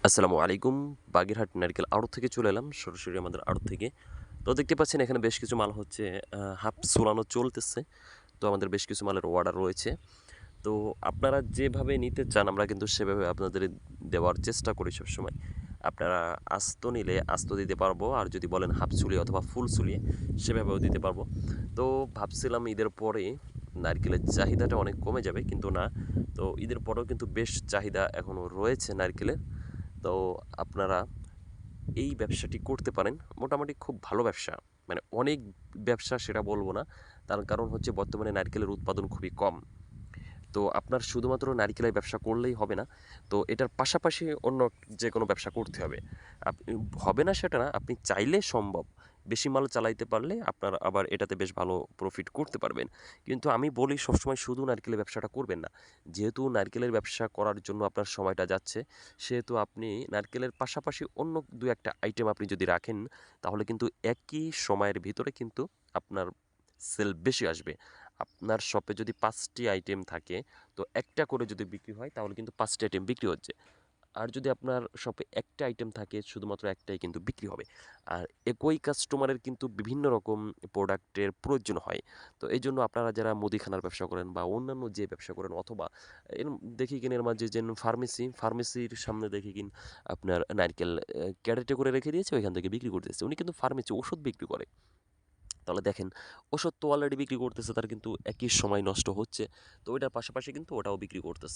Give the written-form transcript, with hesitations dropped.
আসসালামু আলাইকুম। বাগেরহাট নারকেল আড়ত থেকে চলে এলাম, সরাসরি আমাদের আড়ত থেকে। তো দেখতে পাচ্ছেন এখানে বেশ কিছু মাল হচ্ছে হাফ ঝুলানো চলতেছে। তো আমাদের বেশ কিছু মালের অর্ডার রয়েছে। তো আপনারা যেভাবে নিতে চান আমরা কিন্তু সেভাবে আপনাদের দেওয়ার চেষ্টা করি সবসময়। আপনারা আস্ত নিলে আস্ত দিতে পারবো, আর যদি বলেন হাফ ঝুলিয়ে অথবা ফুল ঝুলিয়ে সেভাবেও দিতে পারবো। তো ভাবছিলাম ঈদের পরে নারকেলের চাহিদাটা অনেক কমে যাবে, কিন্তু না। তো ঈদের পরেও কিন্তু বেশ চাহিদা এখনও রয়েছে নারকেলের। তো আপনারা এই ব্যবসাটি করতে পারেন। মোটামুটি খুব ভালো ব্যবসা। মানে অনেক ব্যবসা সেটা বলবো না। তার কারণ হচ্ছে বর্তমানে নারকেলের উৎপাদন খুবই কম। তো আপনার শুধুমাত্র নারিকেলের ব্যবসা করলেই হবে না। তো এটার পাশাপাশি অন্য যেকোনো ব্যবসা করতে হবে। আপনি হবে না সেটা না, আপনি চাইলে সম্ভব। বেশি মাল চালাইতে পারলে আপনার আবার এটাতে বেশ ভালো প্রফিট করতে পারবেন। কিন্তু আমি বলি সবসময় শুধু নারকেলের ব্যবসাটা করবেন না। যেহেতু নারকেলের ব্যবসা করার জন্য আপনার সময়টা যাচ্ছে, সেহেতু আপনি নারকেলের পাশাপাশি অন্য ২-১ টা আইটেম আপনি যদি রাখেন, তাহলে কিন্তু একই সময়ের ভিতরে কিন্তু আপনার সেল বেশি আসবে। আপনার শপে যদি ৫ টি আইটেম থাকে, তো একটা করে যদি বিক্রি হয় তাহলে কিন্তু ৫ টি আইটেম বিক্রি হচ্ছে। আর যদি আপনার শপে একটা আইটেম থাকে, শুধুমাত্র একটাই কিন্তু বিক্রি হবে। আর একই কাস্টমারের কিন্তু বিভিন্ন রকম প্রোডাক্টের প্রয়োজন হয়। তো এইজন্য আপনারা যারা মুদিখানার ব্যবসা করেন বা অন্যান্য যে ব্যবসা করেন, অথবা এর দেখি কিন এর মাঝে যেন ফার্মেসির সামনে দেখি কিন আপনার নারকেল ক্যারেটে করে রেখে দিয়েছে, ওইখান থেকে বিক্রি করতেছে। উনি কিন্তু ফার্মেসি ওষুধ বিক্রি করে। তাহলে দেখেন, ওষুধ তো অলরেডি বিক্রি করতেছে, তার কিন্তু একই সময় নষ্ট হচ্ছে। তো ওইটার পাশাপাশি কিন্তু ওটাও বিক্রি করতেছে।